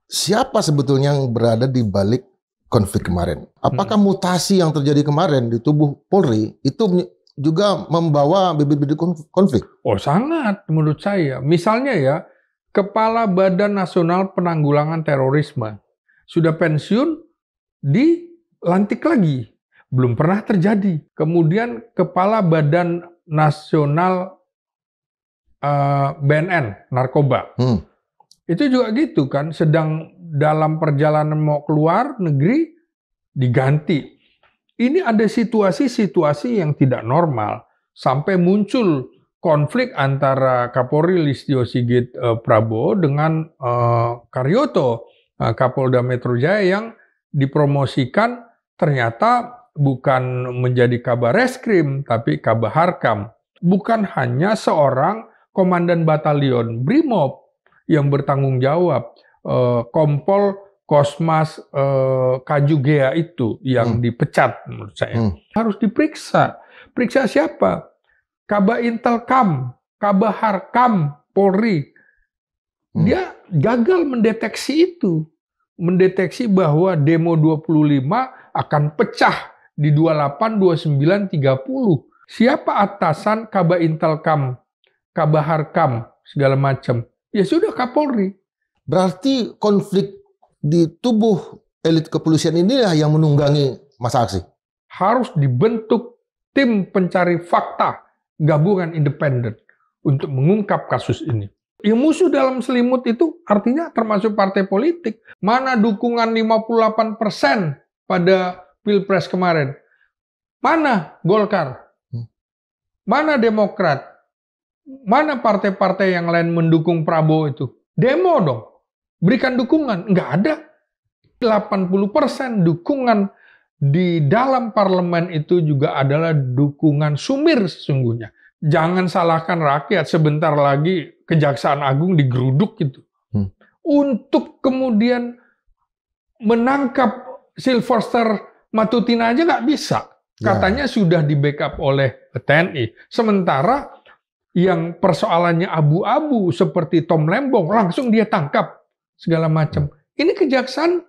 Siapa sebetulnya yang berada di balik konflik kemarin? Apakah mutasi yang terjadi kemarin di tubuh Polri itu juga membawa bibit-bibit konflik? Oh sangat menurut saya. Misalnya ya, Kepala Badan Nasional Penanggulangan Terorisme sudah pensiun, dilantik lagi. Belum pernah terjadi. Kemudian Kepala Badan Nasional BNN, Narkoba. Itu juga gitu kan, sedang dalam perjalanan mau keluar negeri, diganti. Ini ada situasi-situasi yang tidak normal. Sampai muncul konflik antara Kapolri Listio Sigit Prabowo dengan Karyoto, Kapolda Metro Jaya, yang dipromosikan ternyata bukan menjadi Kabar Reskrim, tapi Kabar Harkam. Bukan hanya seorang komandan batalion Brimob yang bertanggung jawab, Kompol Kosmas Kajugea itu yang dipecat menurut saya. Harus diperiksa. Periksa siapa? Kabak Intelkam, Kabar Harkam, Polri. Dia gagal mendeteksi itu. Mendeteksi bahwa demo 25 akan pecah di 28, 29, 30. Siapa atasan Kabar Intelkam, Kabar Harkam, segala macam? Ya sudah Kapolri. Berarti konflik di tubuh elit kepolisian inilah yang menunggangi masa aksi. Harus dibentuk tim pencari fakta gabungan independen untuk mengungkap kasus ini. Yang musuh dalam selimut itu artinya termasuk partai politik. Mana dukungan 58% pada Pilpres kemarin? Mana Golkar? Mana Demokrat? Mana partai-partai yang lain mendukung Prabowo itu? Demo dong. Berikan dukungan. Nggak ada. 80% dukungan di dalam parlemen itu juga adalah dukungan sumir sesungguhnya. Jangan salahkan rakyat, sebentar lagi Kejaksaan Agung digeruduk gitu. Untuk kemudian menangkap Sylvester Matutina aja nggak bisa. Katanya sudah di-backup oleh TNI. Sementara yang persoalannya abu-abu seperti Tom Lembong, langsung dia tangkap segala macam. Ini kejaksaan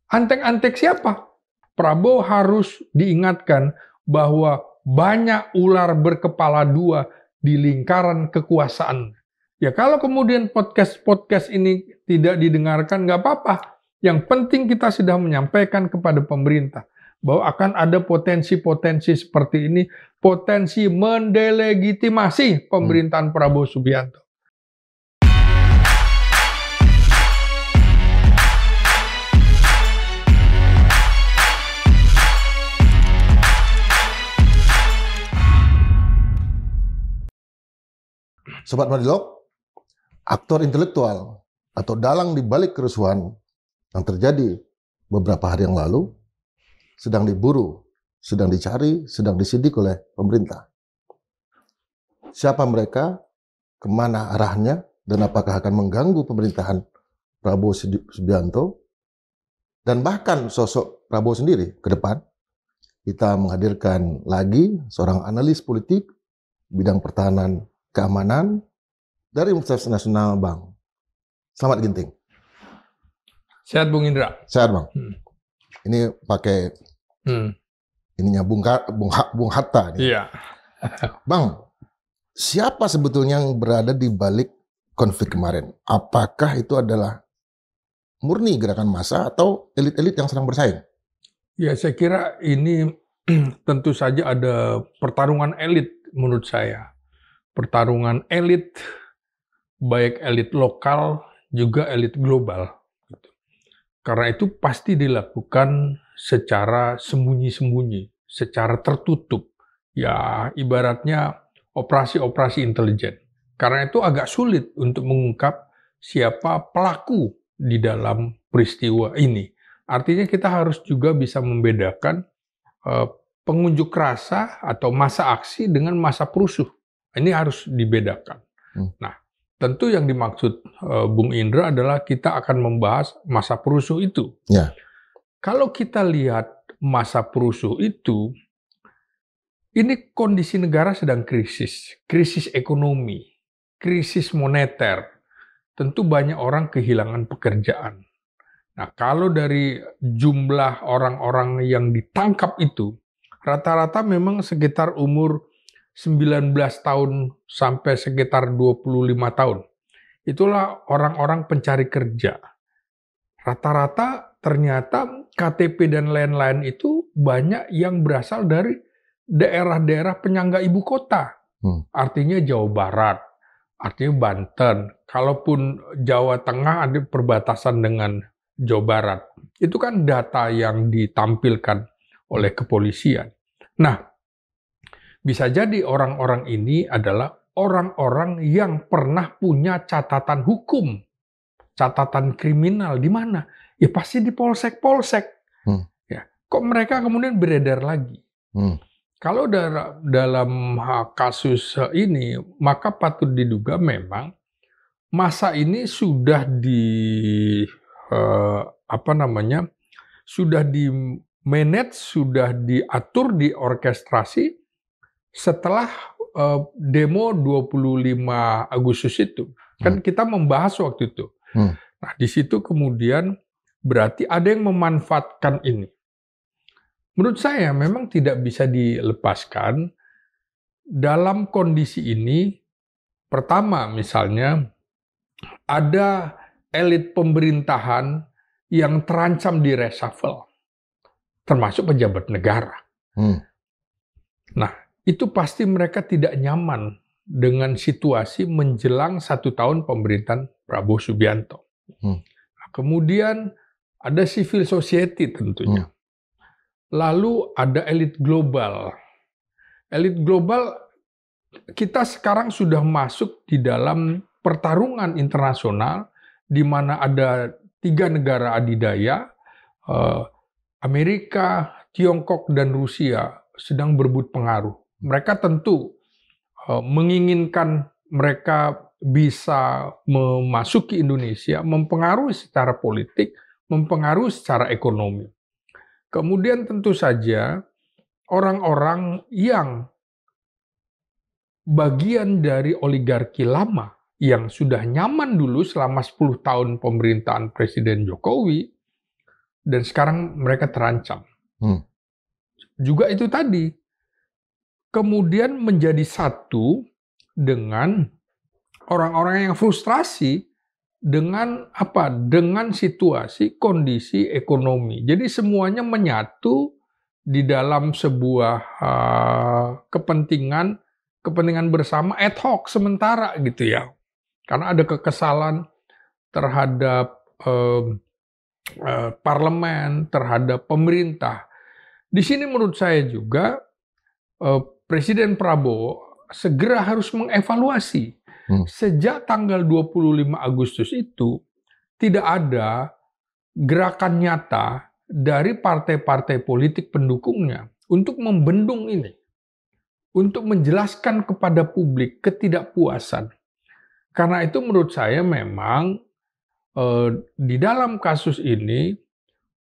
antek-antek siapa? Prabowo harus diingatkan bahwa banyak ular berkepala dua di lingkaran kekuasaan. Ya kalau kemudian podcast ini tidak didengarkan, nggak apa-apa. Yang penting kita sudah menyampaikan kepada pemerintah bahwa akan ada potensi-potensi seperti ini, potensi mendelegitimasi pemerintahan Prabowo Subianto. Sobat Madilog, aktor intelektual atau dalang di balik kerusuhan yang terjadi beberapa hari yang lalu sedang diburu, sedang dicari, sedang disidik oleh pemerintah. Siapa mereka, kemana arahnya, dan apakah akan mengganggu pemerintahan Prabowo Subianto, dan bahkan sosok Prabowo sendiri ke depan. Kita menghadirkan lagi seorang analis politik bidang pertahanan keamanan dari Universitas Nasional Bang. Selamat Ginting. Sehat Bung Indra. Sehat Bang. Ini pakai ininya Bung Hatta. Iya. Bang, siapa sebetulnya yang berada di balik konflik kemarin? Apakah itu adalah murni gerakan massa atau elit-elit yang sedang bersaing? Ya, saya kira ini tentu saja ada pertarungan elit menurut saya. Pertarungan elit, baik elit lokal juga elit global. Karena itu pasti dilakukan secara sembunyi-sembunyi, secara tertutup. Ya, ibaratnya operasi-operasi intelijen. Karena itu agak sulit untuk mengungkap siapa pelaku di dalam peristiwa ini. Artinya kita harus juga bisa membedakan pengunjuk rasa atau massa aksi dengan massa perusuh. Ini harus dibedakan. Nah, tentu yang dimaksud Bung Indra adalah kita akan membahas massa perusuh itu. Ya. Kalau kita lihat massa perusuh itu, ini kondisi negara sedang krisis ekonomi, krisis moneter. Tentu banyak orang kehilangan pekerjaan. Nah, kalau dari jumlah orang-orang yang ditangkap itu, rata-rata memang sekitar umur 19 tahun sampai sekitar 25 tahun. Itulah orang-orang pencari kerja. Rata-rata ternyata KTP dan lain-lain itu banyak yang berasal dari daerah-daerah penyangga ibu kota. Artinya Jawa Barat, artinya Banten. Kalaupun Jawa Tengah ada perbatasan dengan Jawa Barat. Itu kan data yang ditampilkan oleh kepolisian. Nah, bisa jadi orang-orang ini adalah orang-orang yang pernah punya catatan hukum, catatan kriminal di mana? Ya pasti di polsek-polsek. Ya, kok mereka kemudian beredar lagi? Kalau dalam kasus ini, maka patut diduga memang masa ini sudah sudah di manage, sudah diatur, diorkestrasi setelah demo 25 Agustus itu. Kan kita membahas waktu itu. Nah, di situ kemudian berarti ada yang memanfaatkan ini. Menurut saya memang tidak bisa dilepaskan dalam kondisi ini. Pertama, misalnya ada elit pemerintahan yang terancam di reshuffle, termasuk pejabat negara. Nah, itu pasti mereka tidak nyaman dengan situasi menjelang 1 tahun pemerintahan Prabowo Subianto. Nah, kemudian ada civil society tentunya. Lalu ada elit global. Elit global, kita sekarang sudah masuk di dalam pertarungan internasional di mana ada 3 negara adidaya, Amerika, Tiongkok, dan Rusia sedang berebut pengaruh. Mereka tentu menginginkan mereka bisa memasuki Indonesia, mempengaruhi secara politik, mempengaruhi secara ekonomi. Kemudian tentu saja orang-orang yang bagian dari oligarki lama yang sudah nyaman dulu selama 10 tahun pemerintahan Presiden Jokowi dan sekarang mereka terancam. Juga itu tadi, kemudian menjadi satu dengan orang-orang yang frustrasi dengan apa? Dengan situasi kondisi ekonomi. Jadi semuanya menyatu di dalam sebuah kepentingan bersama ad hoc sementara gitu ya. Karena ada kekesalan terhadap parlemen, terhadap pemerintah. Di sini menurut saya juga Presiden Prabowo segera harus mengevaluasi. Sejak tanggal 25 Agustus itu tidak ada gerakan nyata dari partai-partai politik pendukungnya untuk membendung ini, untuk menjelaskan kepada publik ketidakpuasan. Karena itu menurut saya memang di dalam kasus ini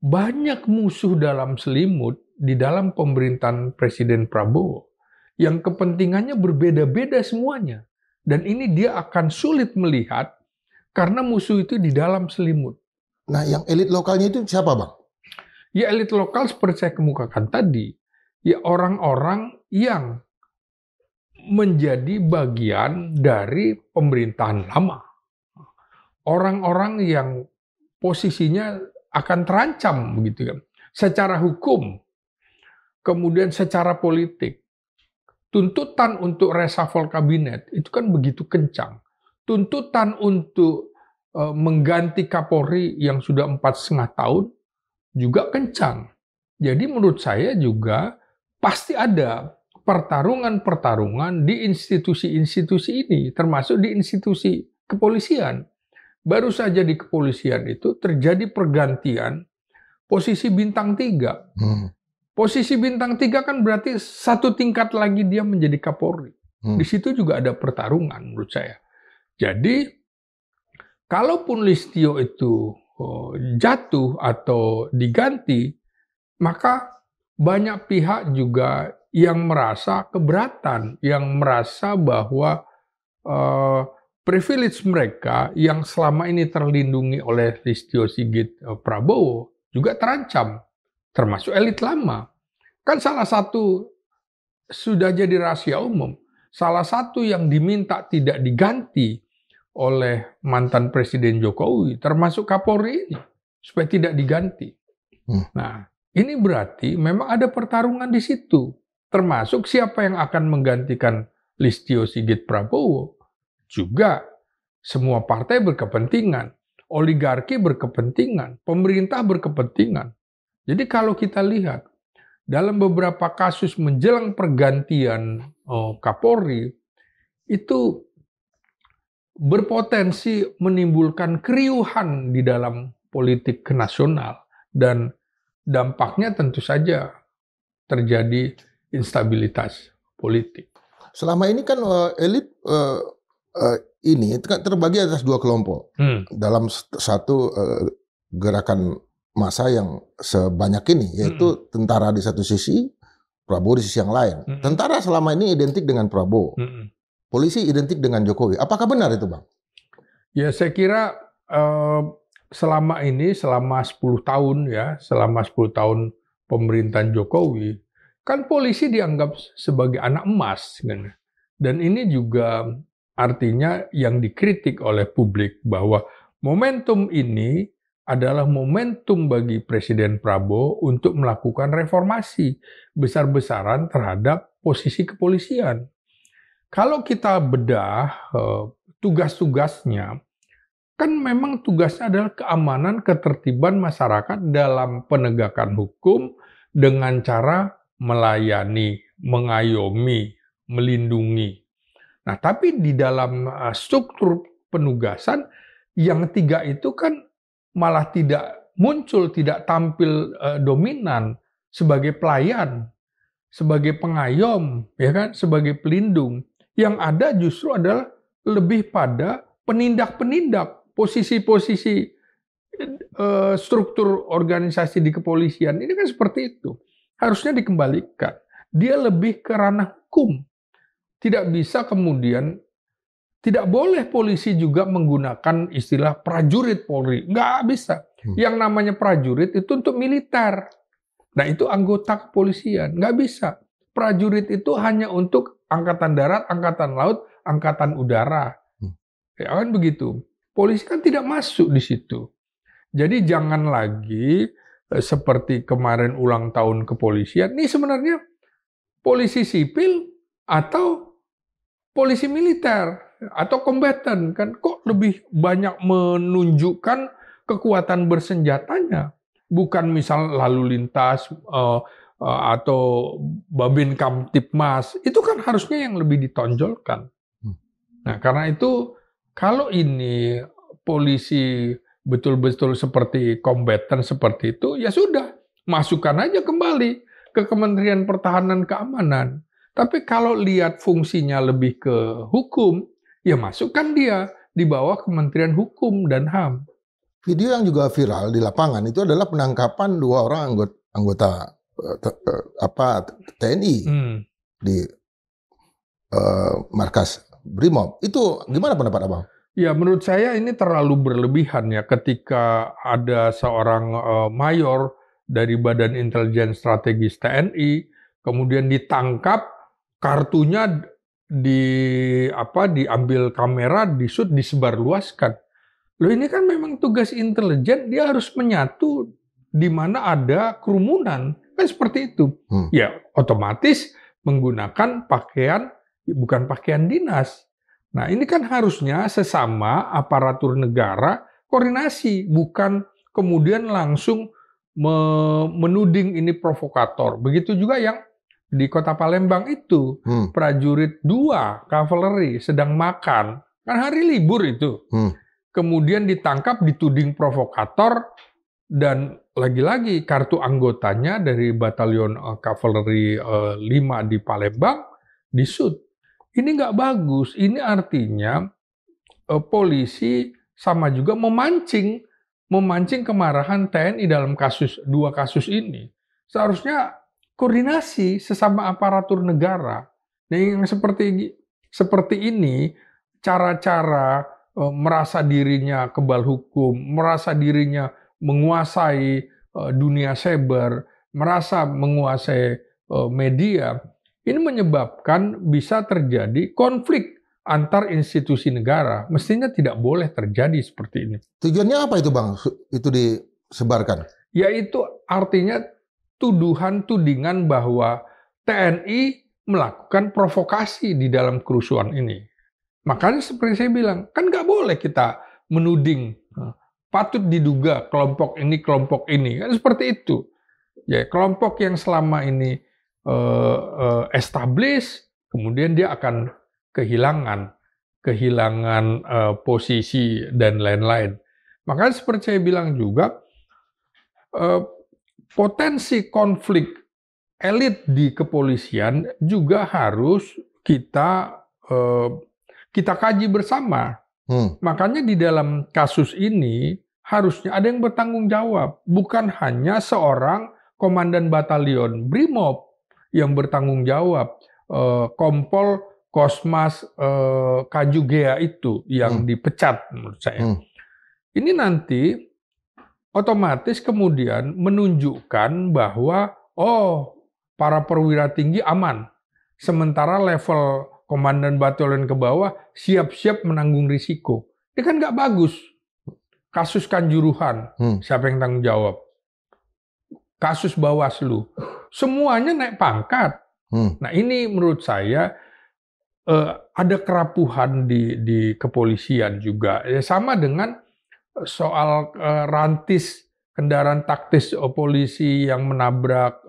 banyak musuh dalam selimut di dalam pemerintahan Presiden Prabowo yang kepentingannya berbeda-beda semuanya. Dan ini dia akan sulit melihat karena musuh itu di dalam selimut. Nah, yang elit lokalnya itu siapa, Bang? Ya, elit lokal seperti saya kemukakan tadi. Ya, orang-orang yang menjadi bagian dari pemerintahan lama. Orang-orang yang posisinya akan terancam begitu kan. Secara hukum, kemudian secara politik. Tuntutan untuk reshuffle kabinet itu kan begitu kencang. Tuntutan untuk mengganti Kapolri yang sudah 4,5 tahun juga kencang. Jadi menurut saya juga pasti ada pertarungan-pertarungan di institusi-institusi ini, termasuk di institusi kepolisian. Baru saja di kepolisian itu terjadi pergantian posisi bintang 3. Posisi bintang 3 kan berarti 1 tingkat lagi dia menjadi Kapolri. Di situ juga ada pertarungan menurut saya. Jadi, kalaupun Listio itu jatuh atau diganti, maka banyak pihak juga yang merasa keberatan, yang merasa bahwa privilege mereka yang selama ini terlindungi oleh Listio Sigit Prabowo juga terancam, termasuk elit lama. Kan salah satu sudah jadi rahasia umum, salah satu yang diminta tidak diganti oleh mantan Presiden Jokowi, termasuk Kapolri ini, supaya tidak diganti. Nah, ini berarti memang ada pertarungan di situ, termasuk siapa yang akan menggantikan Listio Sigit Prabowo. Juga semua partai berkepentingan, oligarki berkepentingan, pemerintah berkepentingan. Jadi kalau kita lihat dalam beberapa kasus menjelang pergantian Kapolri, itu berpotensi menimbulkan keriuhan di dalam politik nasional, dan dampaknya tentu saja terjadi instabilitas politik. Selama ini kan elit ini terbagi atas dua kelompok dalam satu gerakan massa yang sebanyak ini, yaitu tentara di satu sisi, Prabowo di sisi yang lain. Tentara selama ini identik dengan Prabowo, polisi identik dengan Jokowi. Apakah benar itu, Bang? Ya, saya kira selama ini, selama 10 tahun ya, selama 10 tahun pemerintahan Jokowi, kan polisi dianggap sebagai anak emas, kan? Dan ini juga artinya yang dikritik oleh publik, bahwa momentum ini adalah momentum bagi Presiden Prabowo untuk melakukan reformasi besar-besaran terhadap posisi kepolisian. Kalau kita bedah tugas-tugasnya, kan memang tugasnya adalah keamanan, ketertiban masyarakat dalam penegakan hukum dengan cara melayani, mengayomi, melindungi. Nah, tapi di dalam struktur penugasan, yang tiga itu kan malah tidak muncul, tidak tampil dominan sebagai pelayan, sebagai pengayom, ya kan, sebagai pelindung. Yang ada justru adalah lebih pada penindak-penindak, posisi-posisi struktur organisasi di kepolisian. Ini kan seperti itu. Harusnya dikembalikan. Dia lebih ke ranah hukum. Tidak bisa kemudian, tidak boleh polisi juga menggunakan istilah prajurit Polri. Nggak bisa. Yang namanya prajurit itu untuk militer. Nah, itu anggota kepolisian. Nggak bisa. Prajurit itu hanya untuk angkatan darat, angkatan laut, angkatan udara. Ya kan begitu. Polisi kan tidak masuk di situ. Jadi jangan lagi seperti kemarin ulang tahun kepolisian. Ini sebenarnya polisi sipil atau polisi militer atau kombatan, kan kok lebih banyak menunjukkan kekuatan bersenjatanya, bukan misal lalu lintas atau Babin Kamtipmas. Itu kan harusnya yang lebih ditonjolkan. Nah, karena itu kalau ini polisi betul-betul seperti kombatan seperti itu, ya sudah, masukkan aja kembali ke Kementerian Pertahanan Keamanan. Tapi kalau lihat fungsinya lebih ke hukum, ya masukkan dia di bawah Kementerian Hukum dan HAM. Video yang juga viral di lapangan itu adalah penangkapan 2 orang anggota TNI di markas Brimob. Itu gimana pendapat Abang? Ya, menurut saya ini terlalu berlebihan ya, ketika ada seorang mayor dari Badan Intelijen Strategis TNI kemudian ditangkap, kartunya diambil kamera, disut, disebarluaskan. Loh, ini kan memang tugas intelijen, dia harus menyatu di mana ada kerumunan, kan seperti itu. Ya, otomatis menggunakan pakaian, bukan pakaian dinas. Nah, ini kan harusnya sesama aparatur negara koordinasi, bukan kemudian langsung menuding ini provokator. Begitu juga yang di Kota Palembang itu, prajurit 2 kavaleri sedang makan, kan hari libur itu. Kemudian ditangkap, dituding provokator, dan lagi-lagi kartu anggotanya dari Batalion Kavaleri 5 di Palembang disut. Ini nggak bagus. Ini artinya polisi sama juga memancing kemarahan TNI dalam 2 kasus ini. Seharusnya koordinasi sesama aparatur negara. Nah, yang seperti ini cara-cara merasa dirinya kebal hukum, merasa dirinya menguasai dunia cyber, merasa menguasai media, ini menyebabkan bisa terjadi konflik antar institusi negara. Mestinya tidak boleh terjadi seperti ini. Tujuannya apa itu Bang? Itu disebarkan? Yaitu artinya tuduhan-tudingan bahwa TNI melakukan provokasi di dalam kerusuhan ini. Makanya seperti saya bilang, kan nggak boleh kita menuding. Patut diduga kelompok ini. Kan seperti itu. Ya, kelompok yang selama ini establish, kemudian dia akan kehilangan posisi dan lain-lain. Makanya seperti saya bilang juga, potensi konflik elit di kepolisian juga harus kita kaji bersama. Makanya di dalam kasus ini harusnya ada yang bertanggung jawab, bukan hanya seorang komandan batalion Brimob yang bertanggung jawab, Kompol Kosmas Kajugea itu yang dipecat menurut saya. Ini nanti otomatis kemudian menunjukkan bahwa para perwira tinggi aman, sementara level komandan batalion ke bawah siap-siap menanggung risiko. Ini kan nggak bagus. Kasus Kanjuruhan, siapa yang tanggung jawab? Kasus Bawaslu, semuanya naik pangkat. Nah ini menurut saya ada kerapuhan di kepolisian juga. Ya, sama dengan soal rantis kendaraan taktis polisi yang menabrak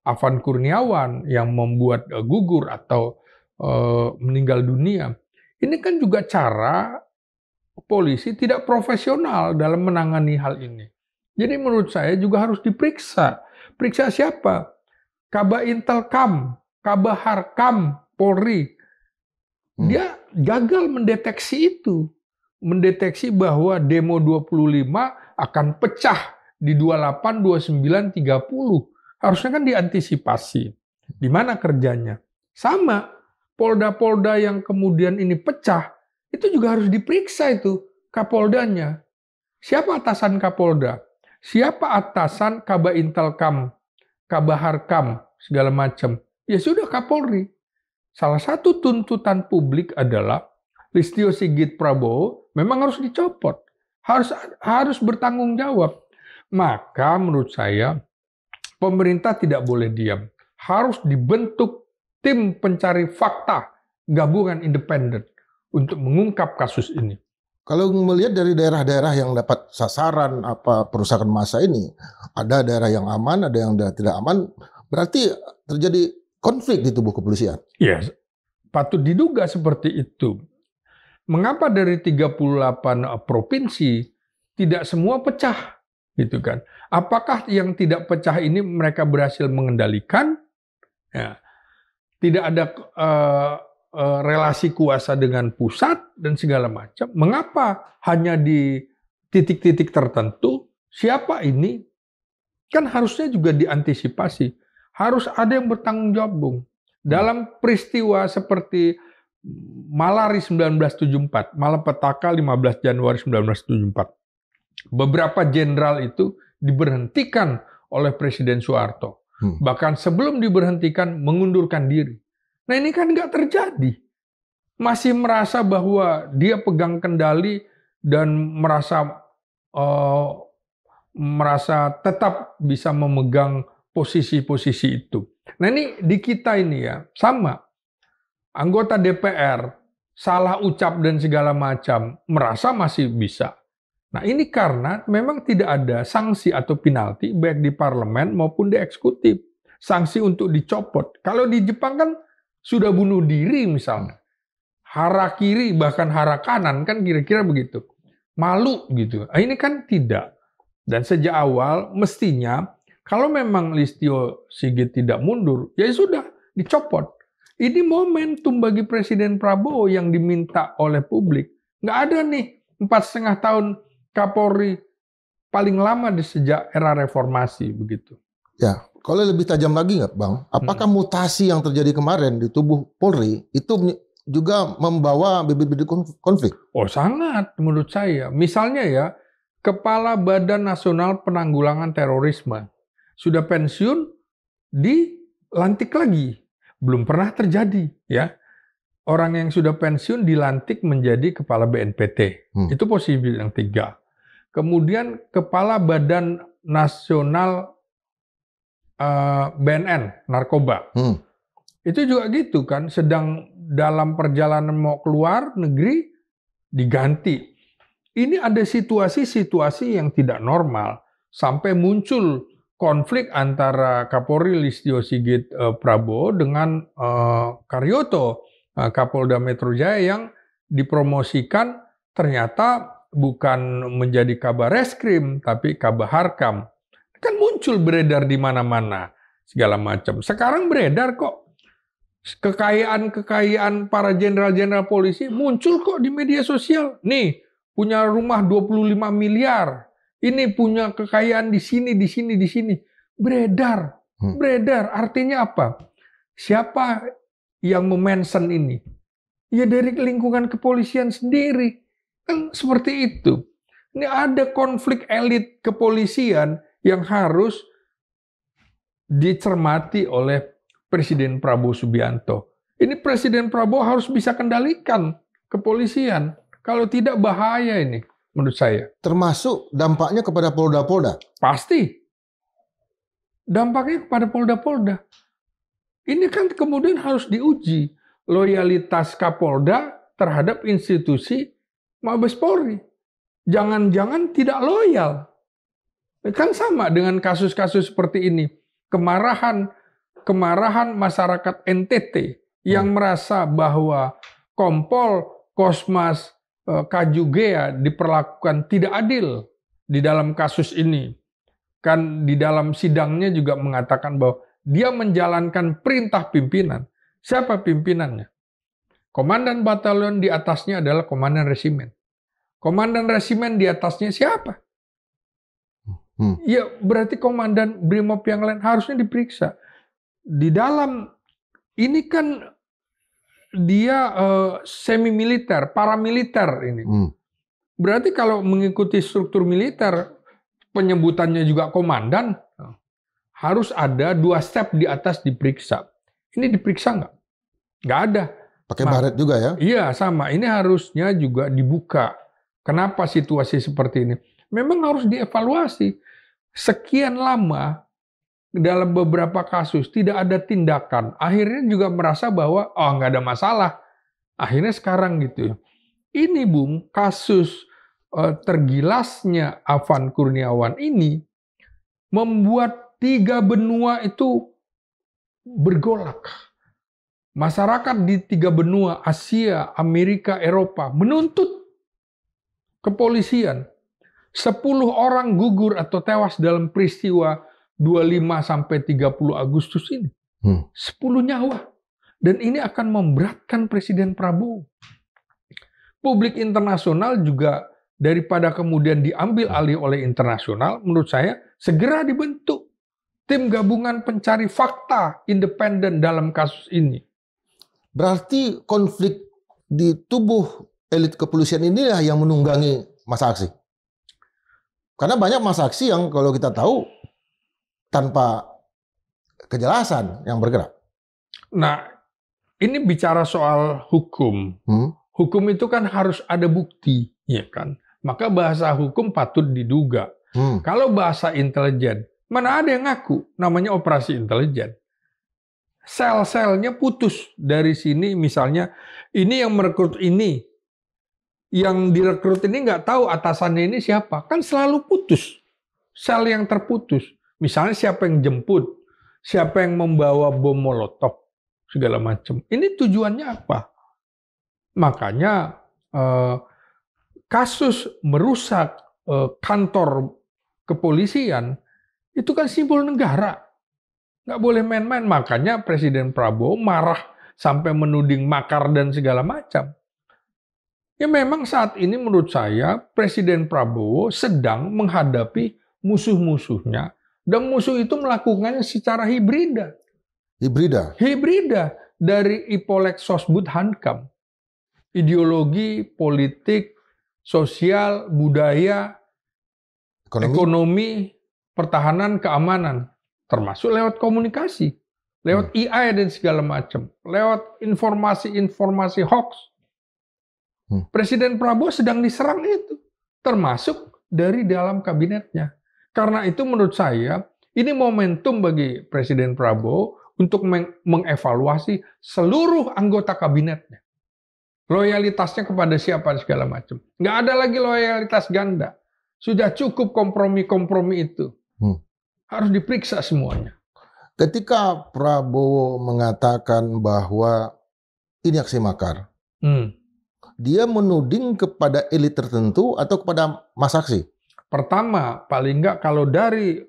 Afan Kurniawan yang membuat gugur atau meninggal dunia. Ini kan juga cara polisi tidak profesional dalam menangani hal ini. Jadi menurut saya juga harus diperiksa. Periksa siapa? Kabah Intelkam, Kabah Harkam, Polri. Dia gagal mendeteksi itu. Mendeteksi bahwa demo 25 akan pecah di 28, 29, 30. Harusnya kan diantisipasi. Di mana kerjanya? Sama. Polda-polda yang kemudian ini pecah, itu juga harus diperiksa itu Kapoldanya. Siapa atasan Kapolda? Siapa atasan Kabah Intelkam, Kabah Harkam, segala macam? Ya sudah Kapolri. Salah satu tuntutan publik adalah Listio Sigit Prabowo memang harus dicopot. Harus bertanggung jawab. Maka menurut saya pemerintah tidak boleh diam. Harus dibentuk tim pencari fakta gabungan independen untuk mengungkap kasus ini. Kalau melihat dari daerah-daerah yang dapat sasaran perusakan massa ini, ada daerah yang aman, ada yang tidak aman, berarti terjadi konflik di tubuh kepolisian. Ya, patut diduga seperti itu. Mengapa dari 38 provinsi tidak semua pecah, gitu kan? Apakah yang tidak pecah ini mereka berhasil mengendalikan? Ya. Tidak ada relasi kuasa dengan pusat dan segala macam. Mengapa hanya di titik-titik tertentu? Siapa ini? Kan harusnya juga diantisipasi. Harus ada yang bertanggung jawab, Bung. Dalam peristiwa seperti Malari 1974, Malapetaka 15 Januari 1974, beberapa jenderal itu diberhentikan oleh Presiden Soeharto. Bahkan sebelum diberhentikan mengundurkan diri. Nah ini kan nggak terjadi. Masih merasa bahwa dia pegang kendali dan merasa tetap bisa memegang posisi-posisi itu. Nah ini di kita ini ya sama. Anggota DPR salah ucap dan segala macam merasa masih bisa. Nah ini karena memang tidak ada sanksi atau penalti baik di parlemen maupun di eksekutif. Sanksi untuk dicopot. Kalau di Jepang kan sudah bunuh diri misalnya. Hara kiri bahkan hara kanan kan kira-kira begitu. Malu gitu. Nah, ini kan tidak. Dan sejak awal mestinya kalau memang Listio Sigit tidak mundur, ya sudah dicopot. Ini momentum bagi Presiden Prabowo yang diminta oleh publik. Nggak ada nih 4,5 tahun Kapolri paling lama di sejak era reformasi begitu. Ya, kalau lebih tajam lagi nggak Bang? Apakah mutasi yang terjadi kemarin di tubuh Polri itu juga membawa bibit-bibit konflik. Oh sangat menurut saya. Misalnya ya, Kepala Badan Nasional Penanggulangan Terorisme sudah pensiun, dilantik lagi. Belum pernah terjadi ya. Orang yang sudah pensiun dilantik menjadi Kepala BNPT. Itu posisi yang 3. Kemudian Kepala Badan Nasional BNN, narkoba. Itu juga gitu kan, sedang dalam perjalanan mau keluar negeri, diganti. Ini ada situasi-situasi yang tidak normal, sampai muncul konflik antara Kapolri Listio Sigit Prabowo dengan Karyoto, Kapolda Metro Jaya, yang dipromosikan ternyata bukan menjadi Kabar Reskrim, tapi Kabar Harkam. Kan muncul beredar di mana-mana segala macam. Sekarang beredar kok kekayaan para jenderal-jenderal polisi muncul kok di media sosial. Nih, punya rumah 25 miliar. Ini punya kekayaan di sini, di sini, di sini. Beredar. Beredar artinya apa? Siapa yang memention ini? Ya dari lingkungan kepolisian sendiri. Kan seperti itu. Ini ada konflik elit kepolisian yang harus dicermati oleh Presiden Prabowo Subianto. Ini Presiden Prabowo harus bisa kendalikan kepolisian. Kalau tidak bahaya ini menurut saya. Termasuk dampaknya kepada polda-polda? Pasti. Dampaknya kepada polda-polda. Ini kan kemudian harus diuji loyalitas Kapolda terhadap institusi Mabes Polri. Jangan-jangan tidak loyal. Kan sama dengan kasus-kasus seperti ini. Kemarahan masyarakat NTT yang merasa bahwa Kompol Kosmas Kajugea diperlakukan tidak adil di dalam kasus ini. Kan di dalam sidangnya juga mengatakan bahwa dia menjalankan perintah pimpinan. Siapa pimpinannya? Komandan batalion, di atasnya adalah komandan resimen. Komandan resimen di atasnya siapa? Ya berarti komandan Brimob yang lain harusnya diperiksa. Di dalam ini kan dia semi militer, paramiliter ini. Berarti kalau mengikuti struktur militer, penyebutannya juga komandan, harus ada 2 step di atas diperiksa. Ini diperiksa nggak? Nggak ada. Pakai baret juga ya? Iya sama. Ini harusnya juga dibuka. Kenapa situasi seperti ini? Memang harus dievaluasi. Sekian lama dalam beberapa kasus tidak ada tindakan. Akhirnya juga merasa bahwa nggak ada masalah. Akhirnya sekarang gitu ya. Ini Bung, kasus tergilasnya Afan Kurniawan ini membuat 3 benua itu bergolak. Masyarakat di 3 benua, Asia, Amerika, Eropa, menuntut kepolisian. 10 orang gugur atau tewas dalam peristiwa 25-30 Agustus ini. 10 nyawa. Dan ini akan memberatkan Presiden Prabowo. Publik internasional juga daripada kemudian diambil alih oleh internasional, menurut saya segera dibentuk tim gabungan pencari fakta independen dalam kasus ini. Berarti konflik di tubuh elit kepolisian inilah yang menunggangi masa aksi. Karena banyak masa aksi yang kalau kita tahu tanpa kejelasan yang bergerak. Nah, ini bicara soal hukum. Hukum itu kan harus ada bukti, ya kan? Maka bahasa hukum patut diduga. Kalau bahasa intelijen, mana ada yang ngaku namanya operasi intelijen. Sel-selnya putus dari sini, misalnya ini yang merekrut ini, yang direkrut ini nggak tahu atasannya ini siapa, kan selalu putus. Sel yang terputus. Misalnya siapa yang jemput, siapa yang membawa bom molotov, segala macam. Ini tujuannya apa? Makanya kasus merusak kantor kepolisian itu kan simbol negara. Nggak boleh main-main. Makanya Presiden Prabowo marah sampai menuding makar dan segala macam. Ya memang saat ini menurut saya Presiden Prabowo sedang menghadapi musuh-musuhnya. Dan musuh itu melakukannya secara hibrida. Hibrida? Hibrida. Dari Ipolek Sosbud Hankam. ideologi, politik, sosial, budaya, ekonomi, pertahanan, keamanan, termasuk lewat komunikasi, lewat AI dan segala macam, lewat informasi-informasi hoax. Presiden Prabowo sedang diserang itu, termasuk dari dalam kabinetnya. Karena itu menurut saya, ini momentum bagi Presiden Prabowo untuk mengevaluasi seluruh anggota kabinetnya. Loyalitasnya kepada siapa segala macam. Nggak ada lagi loyalitas ganda. Sudah cukup kompromi-kompromi itu. Harus diperiksa semuanya. Ketika Prabowo mengatakan bahwa ini aksi makar, dia menuding kepada elit tertentu atau kepada mas aksi? Pertama, paling nggak kalau dari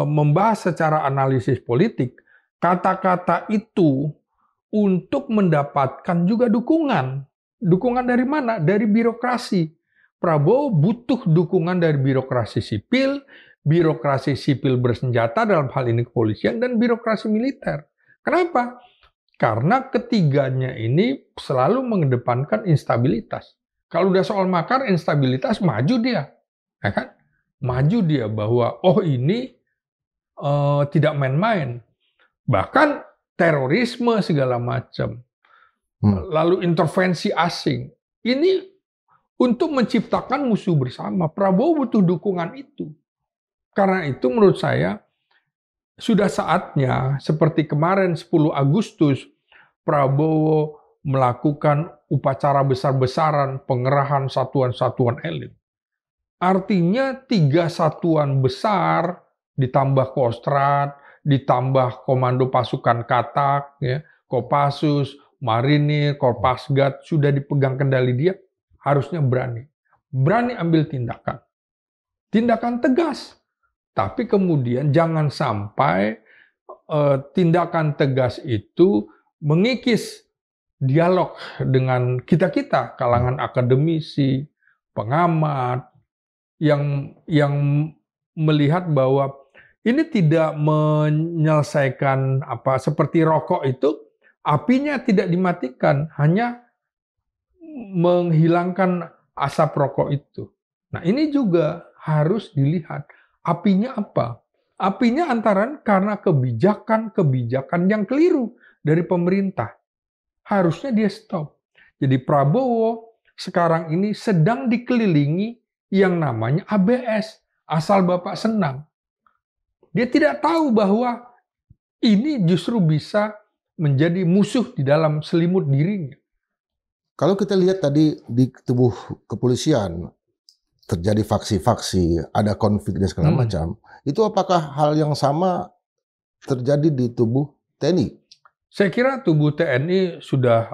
membahas secara analisis politik, kata-kata itu untuk mendapatkan juga dukungan. Dukungan dari mana? Dari birokrasi. Prabowo butuh dukungan dari birokrasi sipil bersenjata dalam hal ini kepolisian, dan birokrasi militer. Kenapa? Karena ketiganya ini selalu mengedepankan instabilitas. Kalau udah soal makar, instabilitas, maju dia. Ya kan? Maju dia bahwa, oh ini tidak main-main. Bahkan terorisme segala macam. Lalu intervensi asing. Ini untuk menciptakan musuh bersama. Prabowo butuh dukungan itu. Karena itu menurut saya, sudah saatnya seperti kemarin 10 Agustus Prabowo melakukan upacara besar-besaran pengerahan satuan-satuan elit. Artinya 3 satuan besar ditambah Kostrad, ditambah Komando Pasukan Katak, ya, Kopassus, Marinir, Kopasgat sudah dipegang kendali dia, harusnya berani ambil tindakan. Tindakan tegas. Tapi kemudian jangan sampai tindakan tegas itu mengikis dialog dengan kita-kita, kalangan akademisi, pengamat, yang melihat bahwa ini tidak menyelesaikan seperti rokok itu, apinya tidak dimatikan, hanya menghilangkan asap rokok itu. Nah, ini juga harus dilihat. Apinya apa? Apinya antara karena kebijakan yang keliru dari pemerintah. Harusnya dia stop. Jadi Prabowo sekarang ini sedang dikelilingi yang namanya ABS. Asal Bapak senang. Dia tidak tahu bahwa ini justru bisa menjadi musuh di dalam selimut dirinya. Kalau kita lihat tadi di tubuh kepolisian, terjadi faksi-faksi, ada konflik dan segala macam. Itu apakah hal yang sama terjadi di tubuh TNI? Saya kira tubuh TNI sudah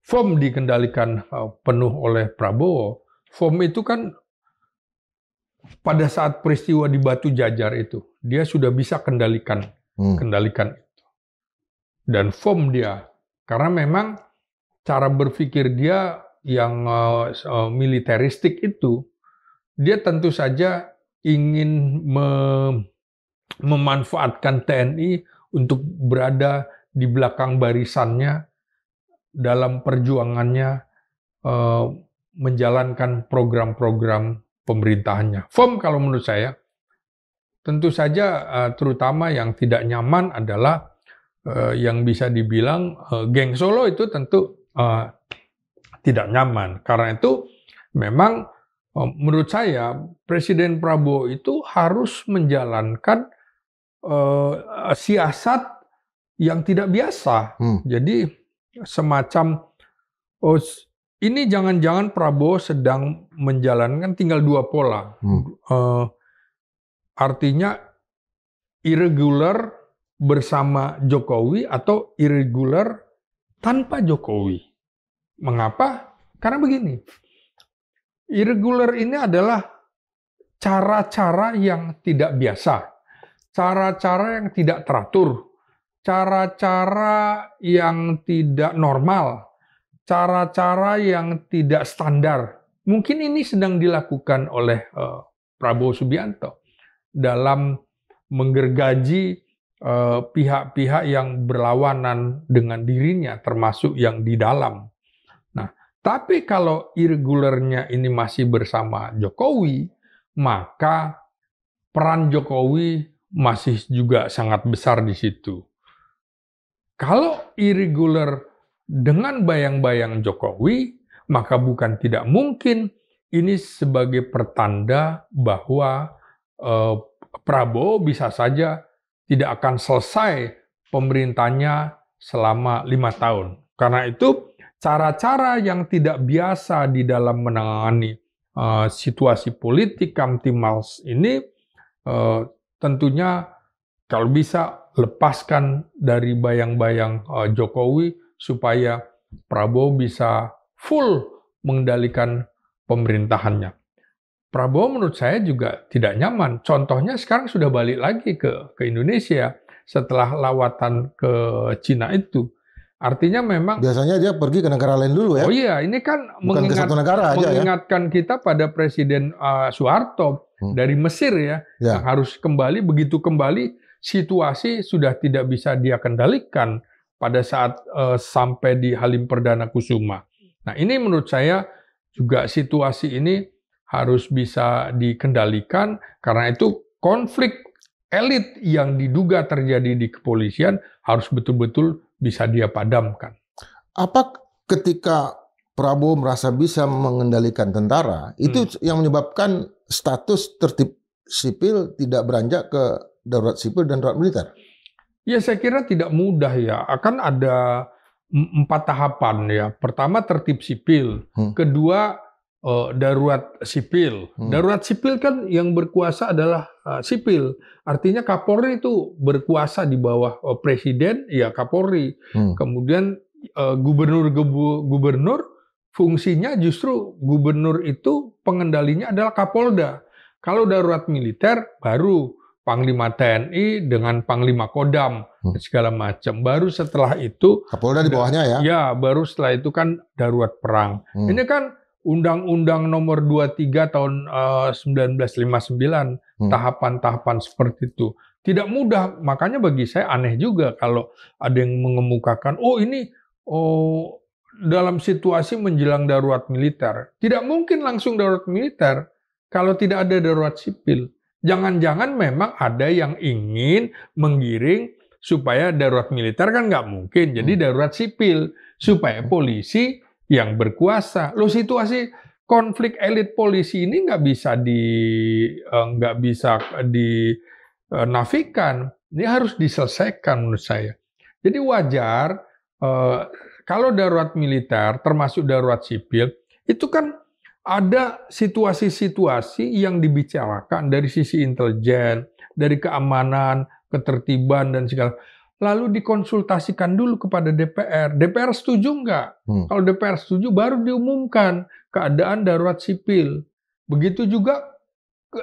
firm dikendalikan penuh oleh Prabowo. Firm itu kan pada saat peristiwa di Batu Jajar itu, dia sudah bisa kendalikan itu. Dan firm dia. Karena memang cara berpikir dia yang militeristik itu, dia tentu saja ingin memanfaatkan TNI untuk berada di belakang barisannya dalam perjuangannya menjalankan program-program pemerintahannya. Firm kalau menurut saya, tentu saja terutama yang tidak nyaman adalah yang bisa dibilang geng Solo itu tentu tidak nyaman. Karena itu memang menurut saya Presiden Prabowo itu harus menjalankan siasat yang tidak biasa. Jadi semacam ini jangan-jangan Prabowo sedang menjalankan tinggal 2 pola. Artinya irregular bersama Jokowi atau irregular tanpa Jokowi. Mengapa? Karena begini, irregular ini adalah cara-cara yang tidak biasa, cara-cara yang tidak teratur, cara-cara yang tidak normal, cara-cara yang tidak standar. Mungkin ini sedang dilakukan oleh Prabowo Subianto dalam menggergaji pihak-pihak yang berlawanan dengan dirinya, termasuk yang di dalam. Tapi kalau irregularnya ini masih bersama Jokowi, maka peran Jokowi masih juga sangat besar di situ. Kalau irregular dengan bayang-bayang Jokowi, maka bukan tidak mungkin ini sebagai pertanda bahwa Prabowo bisa saja tidak akan selesai pemerintahnya selama 5 tahun. Karena itu cara-cara yang tidak biasa di dalam menangani situasi politik Kamtibmas ini tentunya kalau bisa lepaskan dari bayang-bayang Jokowi supaya Prabowo bisa full mengendalikan pemerintahannya. Prabowo menurut saya juga tidak nyaman. Contohnya sekarang sudah balik lagi ke Indonesia setelah lawatan ke Cina itu. Artinya memang biasanya dia pergi ke negara lain dulu ya. Oh iya, ini kan bukan ke satu negara aja, mengingatkan kita pada Presiden Soeharto dari Mesir ya, yang harus kembali. Begitu kembali, situasi sudah tidak bisa dia kendalikan pada saat sampai di Halim Perdana Kusuma. Nah, ini menurut saya juga situasi ini harus bisa dikendalikan, karena itu konflik elit yang diduga terjadi di kepolisian harus betul-betul bisa dia padamkan. Apa ketika Prabowo merasa bisa mengendalikan tentara, itu yang menyebabkan status tertib sipil tidak beranjak ke darurat sipil dan darurat militer? Ya, saya kira tidak mudah ya. Akan ada 4 tahapan ya. Pertama tertib sipil, kedua darurat sipil. Darurat sipil kan yang berkuasa adalah sipil. Artinya Kapolri itu berkuasa di bawah presiden, ya Kapolri. Kemudian gubernur fungsinya justru gubernur itu pengendalinya adalah Kapolda. Kalau darurat militer baru Panglima TNI dengan Panglima Kodam segala macam. Baru setelah itu Kapolda di bawahnya ya. Ya, baru setelah itu kan darurat perang. Ini kan Undang-Undang Nomor 23 tahun 1959, tahapan-tahapan seperti itu. Tidak mudah, makanya bagi saya aneh juga kalau ada yang mengemukakan, dalam situasi menjelang darurat militer. Tidak mungkin langsung darurat militer kalau tidak ada darurat sipil. Jangan-jangan memang ada yang ingin menggiring supaya darurat militer kan nggak mungkin, jadi darurat sipil supaya polisi yang berkuasa. Loh, situasi konflik elit polisi ini nggak bisa dinafikan. Ini harus diselesaikan menurut saya. Jadi wajar kalau darurat militer termasuk darurat sipil itu kan ada situasi-situasi yang dibicarakan dari sisi intelijen, dari keamanan, ketertiban dan segala. Lalu dikonsultasikan dulu kepada DPR. DPR setuju nggak? Kalau DPR setuju, baru diumumkan keadaan darurat sipil. Begitu juga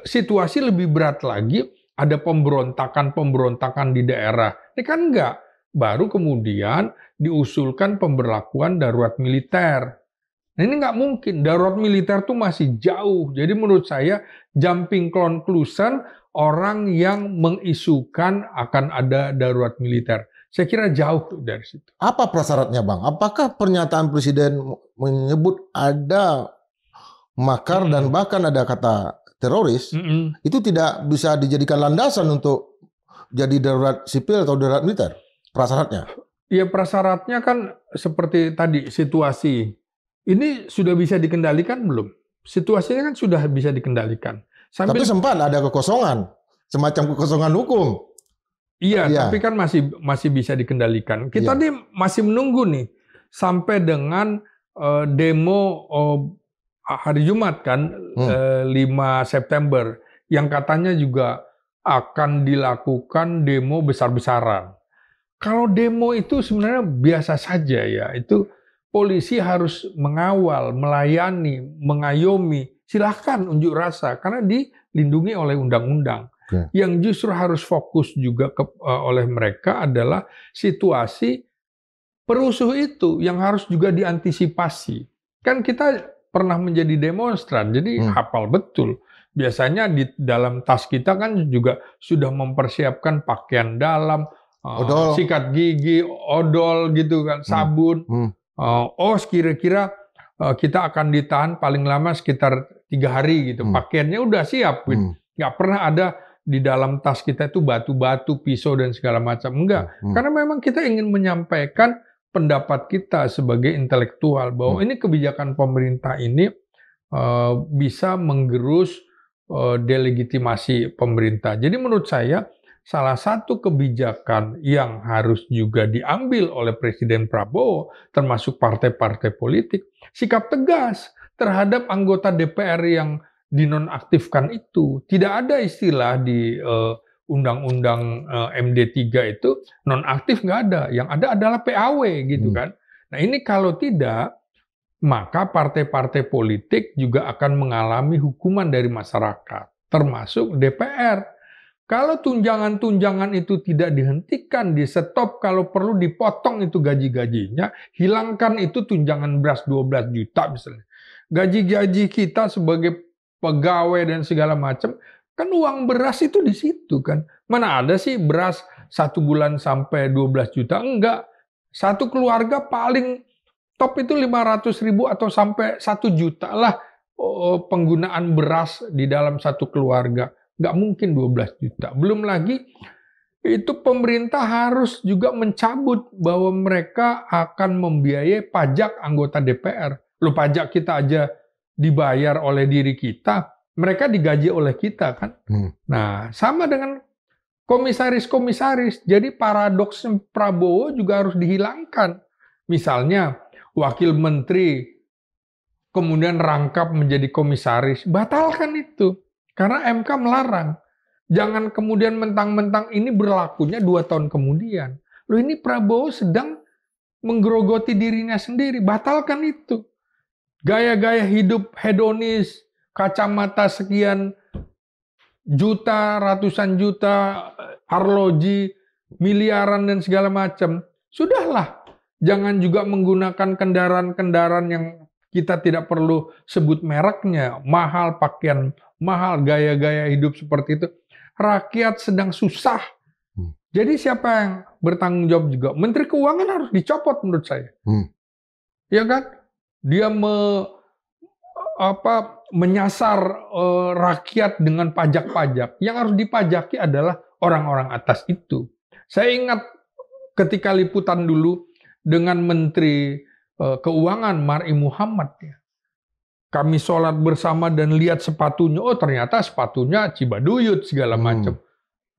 situasi lebih berat lagi, ada pemberontakan di daerah. Ini kan nggak. Baru kemudian diusulkan pemberlakuan darurat militer. Nah, ini nggak mungkin. Darurat militer tuh masih jauh. Jadi menurut saya, jumping conclusion orang yang mengisukan akan ada darurat militer. Saya kira jauh dari situ. Apa prasyaratnya, Bang? Apakah pernyataan Presiden menyebut ada makar dan bahkan ada kata teroris, itu tidak bisa dijadikan landasan untuk jadi darurat sipil atau darurat militer? Prasyaratnya? Ya, prasyaratnya kan seperti tadi, situasi. Ini sudah bisa dikendalikan belum? Situasinya kan sudah bisa dikendalikan. Tapi sempat ada kekosongan, semacam kekosongan hukum. Iya, tapi kan masih bisa dikendalikan. Kita nih masih menunggu nih sampai dengan demo hari Jumat kan, 5 September, yang katanya juga akan dilakukan demo besar-besaran. Kalau demo itu sebenarnya biasa saja ya, itu polisi harus mengawal, melayani, mengayomi. Silahkan unjuk rasa, karena dilindungi oleh undang-undang. Yang justru harus fokus juga oleh mereka adalah situasi perusuh itu yang harus juga diantisipasi. Kan kita pernah menjadi demonstran, jadi hafal betul. Biasanya di dalam tas kita kan juga sudah mempersiapkan pakaian dalam, sikat gigi, odol gitu kan, sabun. Kira-kira kita akan ditahan paling lama sekitar 3 hari gitu. Pakaiannya udah siap gitu. Nggak pernah ada di dalam tas kita itu batu-batu, pisau dan segala macam. Enggak. Karena memang kita ingin menyampaikan pendapat kita sebagai intelektual bahwa ini kebijakan pemerintah ini bisa menggerus delegitimasi pemerintah. Jadi menurut saya salah satu kebijakan yang harus juga diambil oleh Presiden Prabowo, termasuk partai-partai politik, sikap tegas terhadap anggota DPR yang dinonaktifkan itu. Tidak ada istilah di Undang-Undang MD3 itu nonaktif, nggak ada. Yang ada adalah PAW gitu kan. Nah ini kalau tidak, maka partai-partai politik juga akan mengalami hukuman dari masyarakat, termasuk DPR. Kalau tunjangan-tunjangan itu tidak dihentikan, di-stop, kalau perlu dipotong itu gaji-gajinya, hilangkan itu tunjangan beras 12 juta misalnya. Gaji-gaji kita sebagai pegawai dan segala macam, kan uang beras itu di situ kan. Mana ada sih beras 1 bulan sampai 12 juta? Enggak. Satu keluarga paling top itu 500.000 atau sampai 1 juta lah penggunaan beras di dalam satu keluarga. Nggak mungkin 12 juta. Belum lagi itu pemerintah harus juga mencabut bahwa mereka akan membiayai pajak anggota DPR. Loh, pajak kita aja dibayar oleh diri kita, mereka digaji oleh kita kan. Nah, sama dengan komisaris-komisaris. Jadi paradoks Prabowo juga harus dihilangkan. Misalnya wakil menteri kemudian rangkap menjadi komisaris, batalkan itu. Karena MK melarang. Jangan kemudian mentang-mentang ini berlakunya 2 tahun kemudian. Loh, ini Prabowo sedang menggerogoti dirinya sendiri. Batalkan itu. Gaya-gaya hidup hedonis, kacamata sekian juta, ratusan juta, arloji, miliaran dan segala macam. Sudahlah. Jangan juga menggunakan kendaraan-kendaraan yang kita tidak perlu sebut mereknya. Mahal pakaian, mahal gaya-gaya hidup seperti itu. Rakyat sedang susah. Jadi siapa yang bertanggung jawab juga? Menteri Keuangan harus dicopot menurut saya. Ya kan? Dia menyasar rakyat dengan pajak-pajak. Yang harus dipajaki adalah orang-orang atas itu. Saya ingat ketika liputan dulu dengan Menteri Keuangan Mar'i Muhammad ya. Kami sholat bersama dan lihat sepatunya. Oh, ternyata sepatunya Cibaduyut segala macam.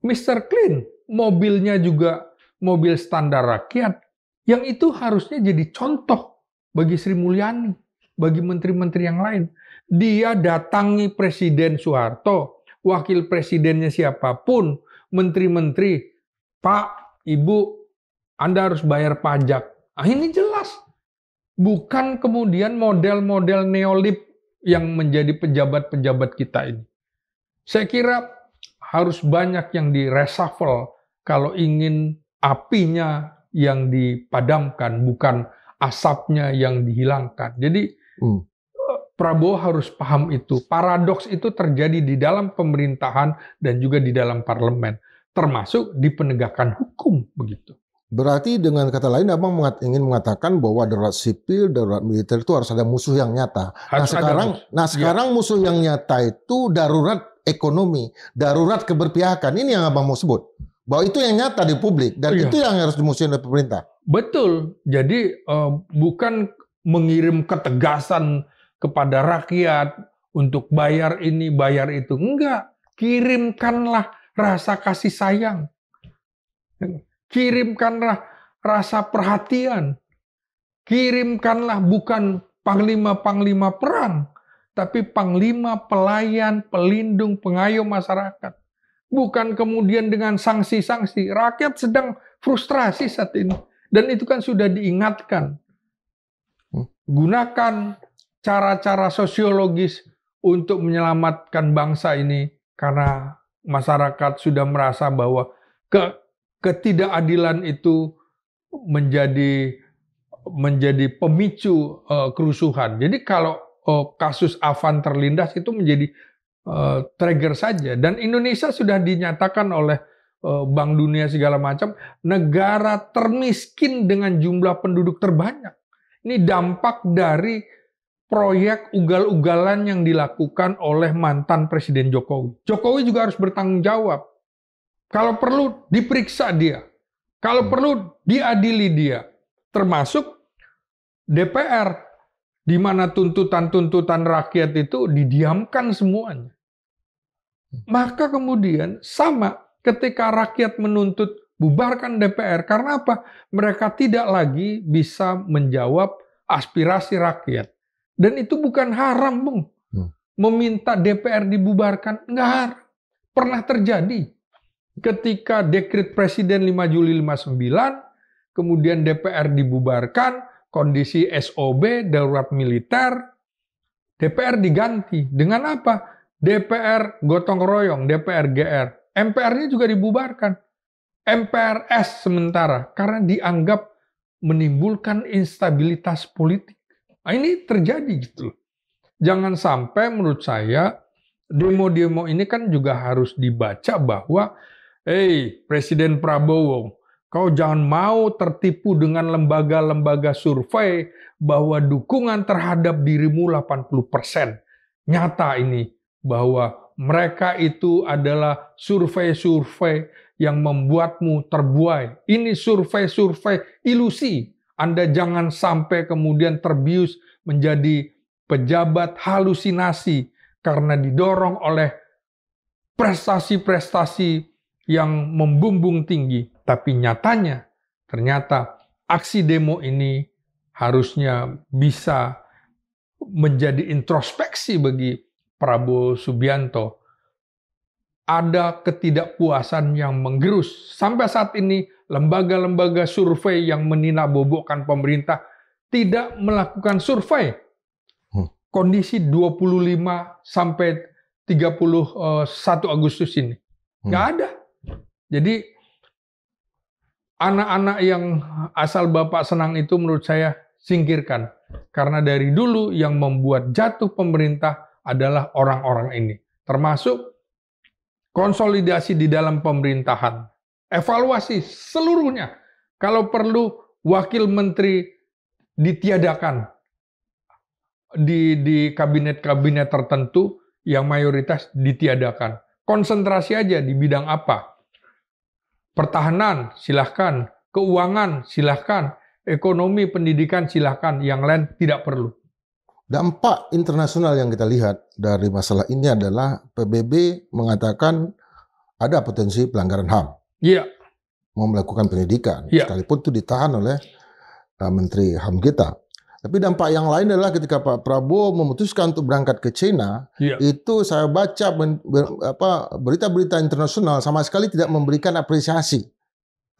Mr. Clean, mobilnya juga mobil standar rakyat. Yang itu harusnya jadi contoh bagi Sri Mulyani, bagi menteri-menteri yang lain. Dia datangi Presiden Soeharto, wakil presidennya siapapun, menteri-menteri, Pak, Ibu, Anda harus bayar pajak. Ah, ini jelas. Bukan kemudian model-model neolib yang menjadi pejabat-pejabat kita ini. Saya kira harus banyak yang di-reshuffle kalau ingin apinya yang dipadamkan, bukan asapnya yang dihilangkan. Jadi Prabowo harus paham itu. Paradoks itu terjadi di dalam pemerintahan dan juga di dalam parlemen, termasuk di penegakan hukum begitu. Berarti dengan kata lain Abang ingin mengatakan bahwa darurat sipil, darurat militer itu harus ada musuh yang nyata. Sekarang musuh yang nyata itu darurat ekonomi, darurat keberpihakan. Ini yang Abang mau sebut. Bahwa itu yang nyata di publik dan itu yang harus dimusuhin oleh pemerintah. Betul. Jadi bukan mengirim ketegasan kepada rakyat untuk bayar ini, bayar itu. Enggak. Kirimkanlah rasa kasih sayang. Kirimkanlah rasa perhatian. Kirimkanlah bukan panglima-panglima perang, tapi panglima pelayan, pelindung, pengayom masyarakat. Bukan kemudian dengan sanksi-sanksi. Rakyat sedang frustrasi saat ini. Dan itu kan sudah diingatkan. Gunakan cara-cara sosiologis untuk menyelamatkan bangsa ini. Karena masyarakat sudah merasa bahwa ketidakadilan itu menjadi pemicu kerusuhan. Jadi kalau kasus Afan terlindas itu menjadi trigger saja. Dan Indonesia sudah dinyatakan oleh Bank Dunia segala macam negara termiskin dengan jumlah penduduk terbanyak. Ini dampak dari proyek ugal-ugalan yang dilakukan oleh mantan Presiden Jokowi. Jokowi juga harus bertanggung jawab. Kalau perlu diperiksa dia. Kalau perlu diadili dia. Termasuk DPR, di mana tuntutan-tuntutan rakyat itu didiamkan semuanya. Maka kemudian sama ketika rakyat menuntut bubarkan DPR. Karena apa? Mereka tidak lagi bisa menjawab aspirasi rakyat. Dan itu bukan haram, Bung. Meminta DPR dibubarkan, enggak haram. Pernah terjadi. Ketika dekret Presiden 5 Juli 59, kemudian DPR dibubarkan, kondisi SOB, darurat militer, DPR diganti. Dengan apa? DPR gotong royong, DPR GR. MPR-nya juga dibubarkan. MPRS sementara, karena dianggap menimbulkan instabilitas politik. Nah, ini terjadi gitu. Jangan sampai menurut saya demo-demo ini kan juga harus dibaca bahwa Presiden Prabowo, kau jangan mau tertipu dengan lembaga-lembaga survei bahwa dukungan terhadap dirimu 80%. Nyata ini bahwa mereka itu adalah survei-survei yang membuatmu terbuai. Ini survei-survei ilusi. Anda jangan sampai kemudian terbius menjadi pejabat halusinasi karena didorong oleh prestasi-prestasi yang membumbung tinggi. Tapi nyatanya, ternyata aksi demo ini harusnya bisa menjadi introspeksi bagi Prabowo Subianto. Ada ketidakpuasan yang menggerus. Sampai saat ini, lembaga-lembaga survei yang meninabobokkan pemerintah tidak melakukan survei. Kondisi 25 sampai 31 Agustus ini. Nggak ada. Jadi, anak-anak yang asal Bapak senang itu menurut saya singkirkan. Karena dari dulu yang membuat jatuh pemerintah adalah orang-orang ini. Termasuk konsolidasi di dalam pemerintahan. Evaluasi seluruhnya. Kalau perlu wakil menteri ditiadakan di kabinet-kabinet tertentu yang mayoritas ditiadakan. Konsentrasi aja di bidang apa. Pertahanan silahkan, keuangan silahkan, ekonomi, pendidikan silahkan, yang lain tidak perlu. Dampak internasional yang kita lihat dari masalah ini adalah PBB mengatakan ada potensi pelanggaran HAM. Iya. Mau melakukan penyidikan, sekalipun itu ditahan oleh Menteri HAM kita. Tapi dampak yang lain adalah ketika Pak Prabowo memutuskan untuk berangkat ke China, itu saya baca berita-berita internasional sama sekali tidak memberikan apresiasi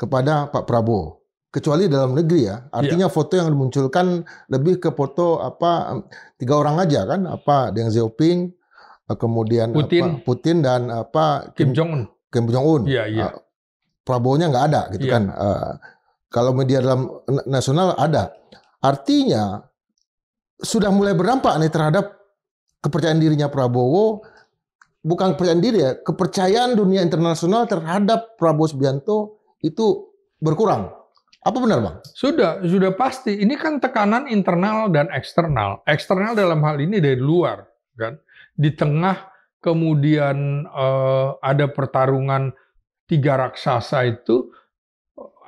kepada Pak Prabowo. Kecuali dalam negeri ya, artinya foto yang dimunculkan lebih ke foto 3 orang aja kan, Deng Xiaoping, kemudian Putin dan Kim Jong Un. Iya. Prabowo-nya nggak ada gitu kan. Kalau media dalam nasional ada. Artinya sudah mulai berdampak nih terhadap kepercayaan dirinya Prabowo, bukan kepercayaan diri ya, kepercayaan dunia internasional terhadap Prabowo Subianto itu berkurang. Apa benar, Bang? Sudah pasti. Ini kan tekanan internal dan eksternal. Eksternal dalam hal ini dari luar, kan? Di tengah kemudian ada pertarungan 3 raksasa itu,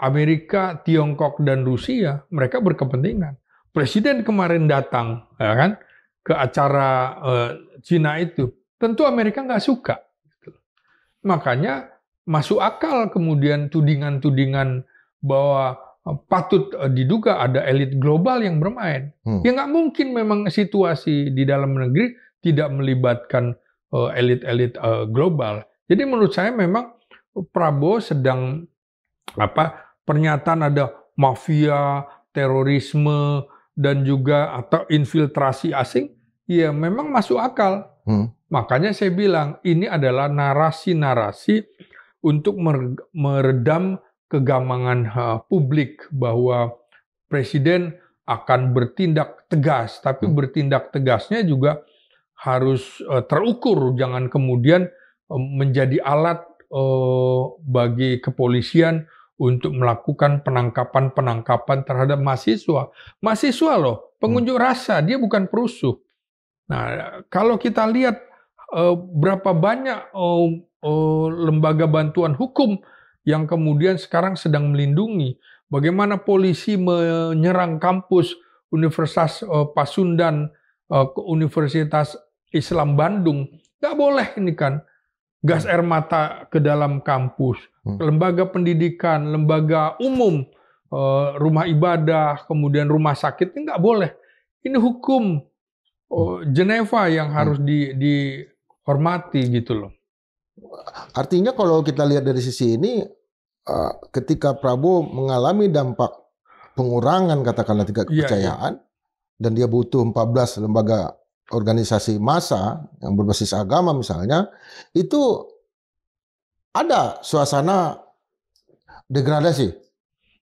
Amerika, Tiongkok, dan Rusia, mereka berkepentingan. Presiden kemarin datang, ya kan, ke acara Cina itu, tentu Amerika nggak suka. Makanya masuk akal kemudian tudingan-tudingan bahwa patut diduga ada elit global yang bermain. Ya nggak mungkin memang situasi di dalam negeri tidak melibatkan elit-elit global. Jadi menurut saya memang Prabowo sedang pernyataan ada mafia, terorisme, dan juga atau infiltrasi asing, ya memang masuk akal. Makanya saya bilang ini adalah narasi-narasi untuk meredam kegamangan publik bahwa presiden akan bertindak tegas, tapi bertindak tegasnya juga harus terukur, jangan kemudian menjadi alat bagi kepolisian untuk melakukan penangkapan terhadap mahasiswa. Mahasiswa loh pengunjuk rasa, dia bukan perusuh. Nah, kalau kita lihat berapa banyak lembaga bantuan hukum yang kemudian sekarang sedang melindungi, bagaimana polisi menyerang kampus Universitas Pasundan, Universitas Islam Bandung, nggak boleh ini kan, gas air mata ke dalam kampus, lembaga pendidikan, lembaga umum, rumah ibadah, kemudian rumah sakit, ini nggak boleh. Ini hukum Geneva yang harus dihormati gitu loh. Artinya kalau kita lihat dari sisi ini, ketika Prabowo mengalami dampak pengurangan katakanlah tingkat kepercayaan, dan dia butuh 14 lembaga organisasi massa yang berbasis agama misalnya, itu ada suasana degradasi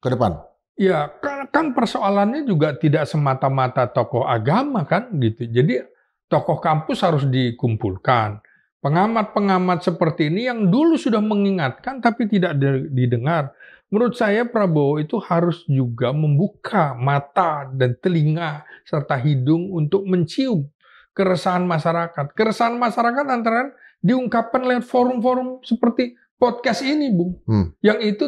ke depan. Ya, kan persoalannya juga tidak semata-mata tokoh agama kan gitu. Jadi tokoh kampus harus dikumpulkan. Pengamat-pengamat seperti ini yang dulu sudah mengingatkan tapi tidak didengar. Menurut saya Prabowo itu harus juga membuka mata dan telinga serta hidung untuk mencium keresahan masyarakat. Keresahan masyarakat antara diungkapkan lewat forum-forum seperti podcast ini, Bung. Yang itu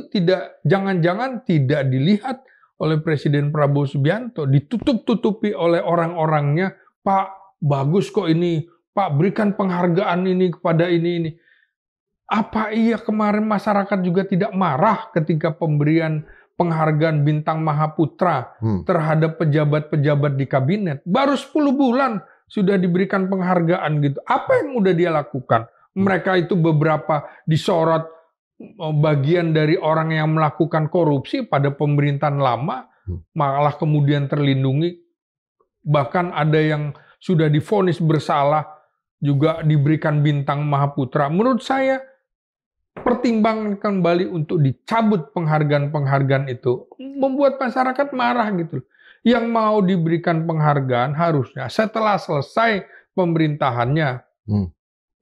jangan-jangan tidak dilihat oleh Presiden Prabowo Subianto, ditutup-tutupi oleh orang-orangnya. Pak, bagus kok ini. Pak, berikan penghargaan ini kepada ini. Apa iya kemarin masyarakat juga tidak marah ketika pemberian penghargaan Bintang Mahaputra terhadap pejabat-pejabat di kabinet? Baru 10 bulan sudah diberikan penghargaan gitu. Apa yang udah dia lakukan? Mereka itu beberapa disorot bagian dari orang yang melakukan korupsi pada pemerintahan lama, malah kemudian terlindungi. Bahkan ada yang sudah divonis bersalah, juga diberikan Bintang Mahaputra. Menurut saya, pertimbangkan kembali untuk dicabut penghargaan-penghargaan itu. Membuat masyarakat marah gitu. Yang mau diberikan penghargaan harusnya setelah selesai pemerintahannya.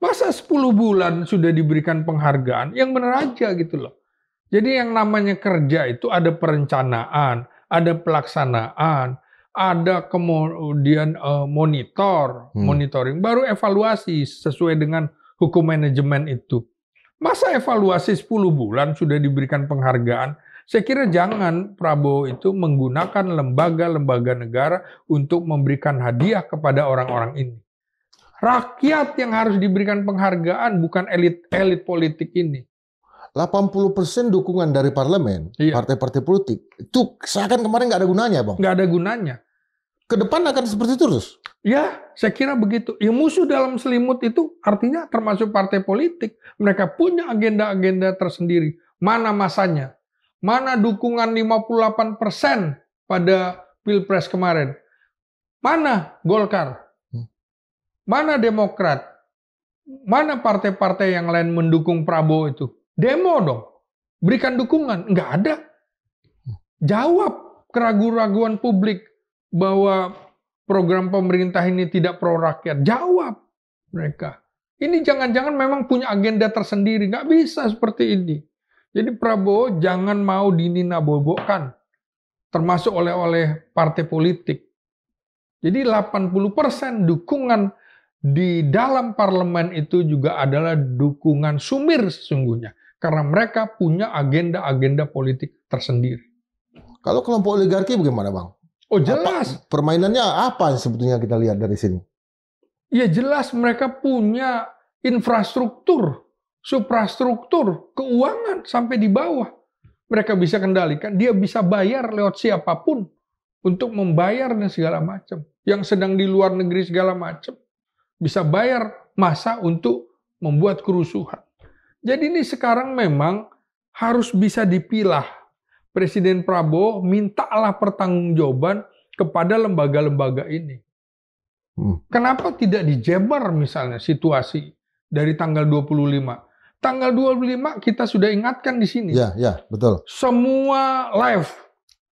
Masa 10 bulan sudah diberikan penghargaan, yang benar aja gitu loh. Jadi yang namanya kerja itu ada perencanaan, ada pelaksanaan, ada kemudian monitoring, baru evaluasi sesuai dengan hukum manajemen itu. Masa evaluasi 10 bulan sudah diberikan penghargaan? Saya kira jangan Prabowo itu menggunakan lembaga-lembaga negara untuk memberikan hadiah kepada orang-orang ini. Rakyat yang harus diberikan penghargaan, bukan elit-elit politik ini. 80% dukungan dari parlemen, partai-partai politik, itu seakan kemarin nggak ada gunanya, Bang. Nggak ada gunanya. Ke depan akan seperti itu terus? Ya, saya kira begitu. Ya, musuh dalam selimut itu artinya termasuk partai politik. Mereka punya agenda-agenda tersendiri. Mana masanya? Mana dukungan 58% pada Pilpres kemarin? Mana Golkar? Mana Demokrat? Mana partai-partai yang lain mendukung Prabowo itu? Demo dong. Berikan dukungan. Nggak ada. Jawab keraguan-raguan publik bahwa program pemerintah ini tidak pro rakyat. Jawab mereka. Ini jangan-jangan memang punya agenda tersendiri. Nggak bisa seperti ini. Jadi Prabowo jangan mau dininabobokan. Termasuk oleh partai politik. Jadi 80% dukungan di dalam parlemen itu juga adalah dukungan sumir sesungguhnya. Karena mereka punya agenda-agenda politik tersendiri. Kalau kelompok oligarki bagaimana, Bang? Oh jelas. Permainannya apa sebetulnya kita lihat dari sini? Ya jelas mereka punya infrastruktur, suprastruktur, keuangan sampai di bawah. Mereka bisa kendalikan, dia bisa bayar lewat siapapun untuk membayar dan segala macam. Yang sedang di luar negeri segala macam. Bisa bayar massa untuk membuat kerusuhan. Jadi ini sekarang memang harus bisa dipilah. Presiden Prabowo mintalah pertanggungjawaban kepada lembaga-lembaga ini. Kenapa tidak dijebar misalnya situasi dari tanggal 25? Tanggal 25 kita sudah ingatkan di sini. Ya, betul. Semua live,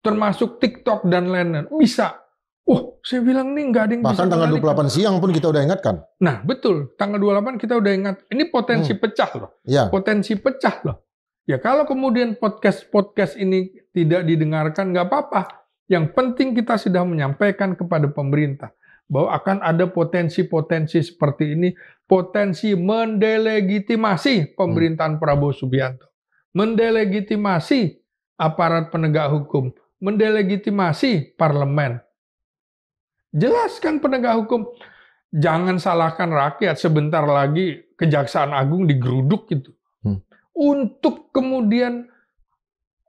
termasuk TikTok dan lain-lain, bisa. Oh, saya bilang nih nggak ada yang bahkan bisa tanggal 28 siang pun kita udah ingatkan. Nah, betul. Tanggal 28 kita udah ingat. Ini potensi pecah loh. Ya. Potensi pecah loh. Ya kalau kemudian podcast ini tidak didengarkan, nggak apa-apa. Yang penting kita sudah menyampaikan kepada pemerintah bahwa akan ada potensi-potensi seperti ini, potensi mendelegitimasi pemerintahan Prabowo Subianto, mendelegitimasi aparat penegak hukum, mendelegitimasi parlemen. Jelaskan penegak hukum, jangan salahkan rakyat, sebentar lagi Kejaksaan Agung digeruduk gitu. Untuk kemudian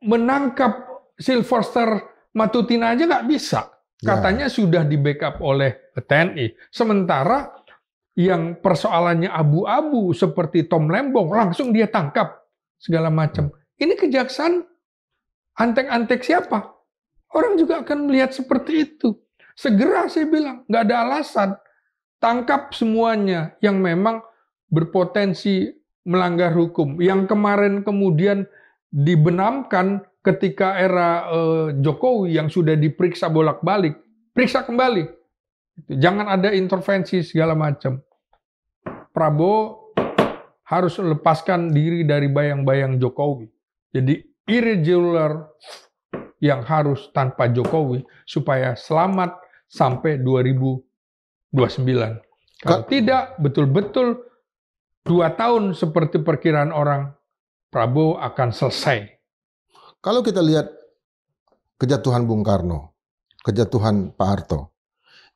menangkap Sylvester Matutina aja nggak bisa. Katanya sudah di backup oleh TNI. Sementara yang persoalannya abu-abu seperti Tom Lembong langsung dia tangkap segala macam. Ini kejaksaan antek-antek siapa? Orang juga akan melihat seperti itu. Segera saya bilang, nggak ada alasan. Tangkap semuanya yang memang berpotensi melanggar hukum. Yang kemarin kemudian dibenamkan ketika era Jokowi yang sudah diperiksa bolak-balik, periksa kembali. Jangan ada intervensi segala macam. Prabowo harus lepaskan diri dari bayang-bayang Jokowi. Jadi irregular yang harus tanpa Jokowi supaya selamat sampai 2029. Kalau tidak, betul-betul 2 tahun seperti perkiraan orang, Prabowo akan selesai. Kalau kita lihat kejatuhan Bung Karno, kejatuhan Pak Harto,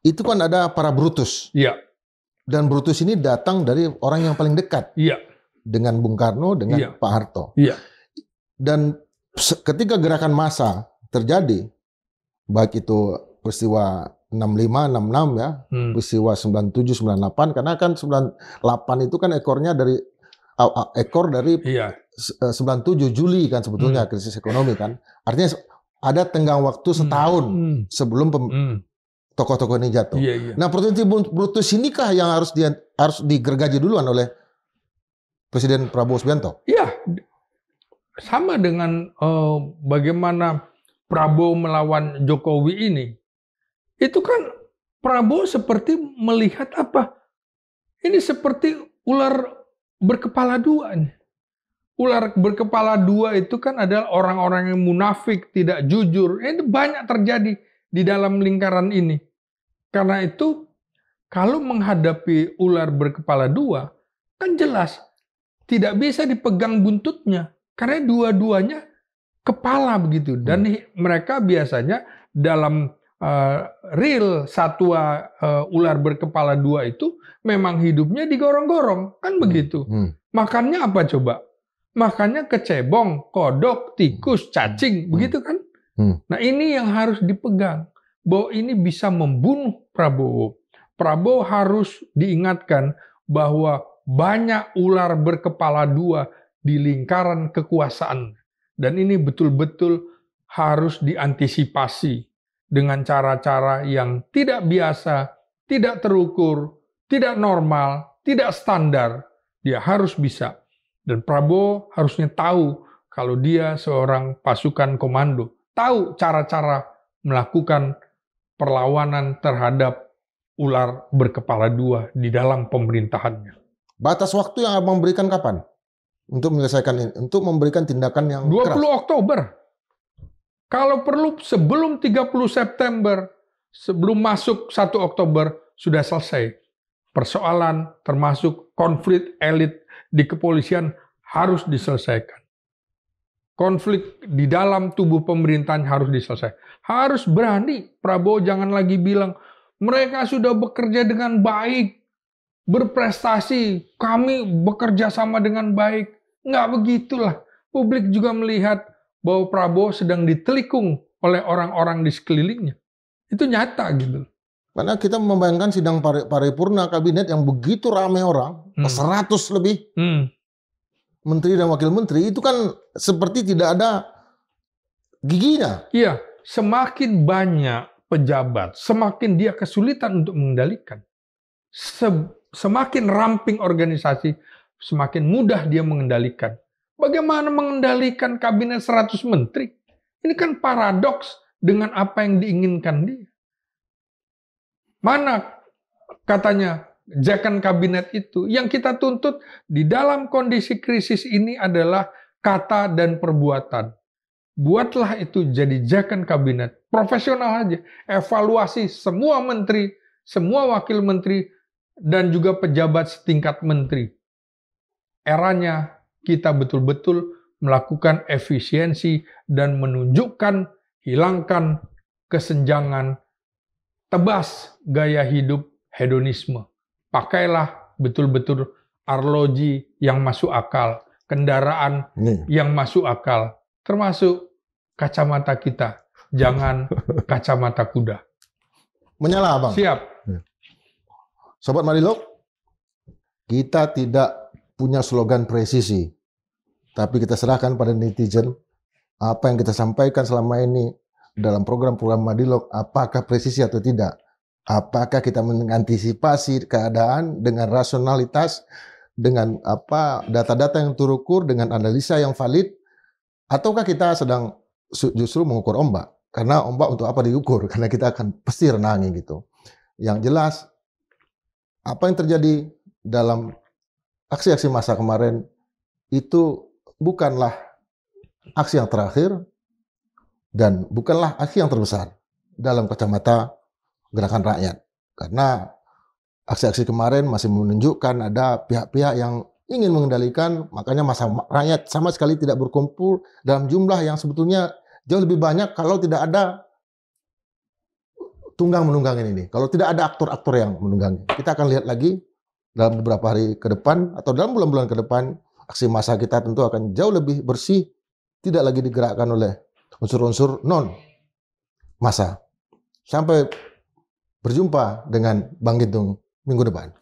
itu kan ada para Brutus. Iya. Dan Brutus ini datang dari orang yang paling dekat. Iya. Dengan Bung Karno, dengan Pak Harto. Iya. Dan ketika gerakan massa terjadi, baik itu peristiwa 65, 66 ya, peristiwa 97, 98, karena kan 98 itu kan ekornya dari iya. 97 Juli kan sebetulnya krisis ekonomi kan. Artinya ada tenggang waktu setahun sebelum tokoh-tokoh ini jatuh. Iya, iya. Nah, potensi Brutus inikah yang harus digergaji duluan oleh Presiden Prabowo Subianto? Iya. Sama dengan bagaimana Prabowo melawan Jokowi ini. Itu kan Prabowo seperti melihat apa? Ini seperti ular berkepala dua nih. Ular berkepala dua itu kan adalah orang-orang yang munafik, tidak jujur. Ini banyak terjadi di dalam lingkaran ini. Karena itu, kalau menghadapi ular berkepala dua, kan jelas tidak bisa dipegang buntutnya. Karena dua-duanya kepala begitu. Dan mereka biasanya dalam real satwa ular berkepala dua itu memang hidupnya digorong-gorong. Kan begitu. Makannya apa coba? Makannya kecebong, kodok, tikus, cacing, begitu kan? Nah ini yang harus dipegang, bahwa ini bisa membunuh Prabowo. Prabowo harus diingatkan bahwa banyak ular berkepala dua di lingkaran kekuasaan. Dan ini betul-betul harus diantisipasi dengan cara-cara yang tidak biasa, tidak terukur, tidak normal, tidak standar. Dia harus bisa. Dan Prabowo harusnya tahu kalau dia seorang pasukan komando. Tahu cara-cara melakukan perlawanan terhadap ular berkepala dua di dalam pemerintahannya. Batas waktu yang Abang berikan kapan? Untuk menyelesaikan ini, untuk memberikan tindakan yang 20 keras. Oktober. Kalau perlu sebelum 30 September, sebelum masuk 1 Oktober, sudah selesai. Persoalan termasuk konflik elit di kepolisian harus diselesaikan. Konflik di dalam tubuh pemerintahan harus diselesaikan. Harus berani. Prabowo jangan lagi bilang, mereka sudah bekerja dengan baik, berprestasi, kami bekerja sama dengan baik. Nggak begitulah. Publik juga melihat bahwa Prabowo sedang ditelikung oleh orang-orang di sekelilingnya. Itu nyata gitu. Karena kita membayangkan sidang paripurna kabinet yang begitu ramai orang, 100 lebih menteri dan wakil menteri, itu kan seperti tidak ada giginya. Iya, semakin banyak pejabat, semakin dia kesulitan untuk mengendalikan. Semakin ramping organisasi, semakin mudah dia mengendalikan. Bagaimana mengendalikan kabinet 100 menteri? Ini kan paradoks dengan apa yang diinginkan dia. Mana katanya jakan kabinet itu? Yang kita tuntut di dalam kondisi krisis ini adalah kata dan perbuatan. buatlah itu jadi jakan kabinet. Profesional aja. Evaluasi semua menteri, semua wakil menteri, dan juga pejabat setingkat menteri. Eranya kita betul-betul melakukan efisiensi dan menunjukkan, hilangkan kesenjangan, tebas gaya hidup hedonisme. Pakailah betul-betul arloji yang masuk akal, kendaraan yang masuk akal, termasuk kacamata kita. Jangan kacamata kuda. Menyala, Bang. Siap. Sobat Madilog, kita tidak punya slogan presisi, tapi kita serahkan pada netizen apa yang kita sampaikan selama ini dalam program-program Madilog, apakah presisi atau tidak. Apakah kita mengantisipasi keadaan dengan rasionalitas, dengan data-data yang terukur, dengan analisa yang valid, ataukah kita sedang justru mengukur ombak? Karena ombak untuk apa diukur? Karena kita akan pasti renangi gitu. Yang jelas, apa yang terjadi dalam aksi-aksi massa kemarin itu bukanlah aksi yang terakhir dan bukanlah aksi yang terbesar dalam kacamata gerakan rakyat. Karena aksi-aksi kemarin masih menunjukkan ada pihak-pihak yang ingin mengendalikan, makanya massa rakyat sama sekali tidak berkumpul dalam jumlah yang sebetulnya jauh lebih banyak kalau tidak ada tunggang menunggangin ini. Kalau tidak ada aktor-aktor yang menunggangi. Kita akan lihat lagi dalam beberapa hari ke depan atau dalam bulan-bulan ke depan, aksi massa kita tentu akan jauh lebih bersih, tidak lagi digerakkan oleh unsur-unsur non-massa. Sampai berjumpa dengan Bang Gintung minggu depan.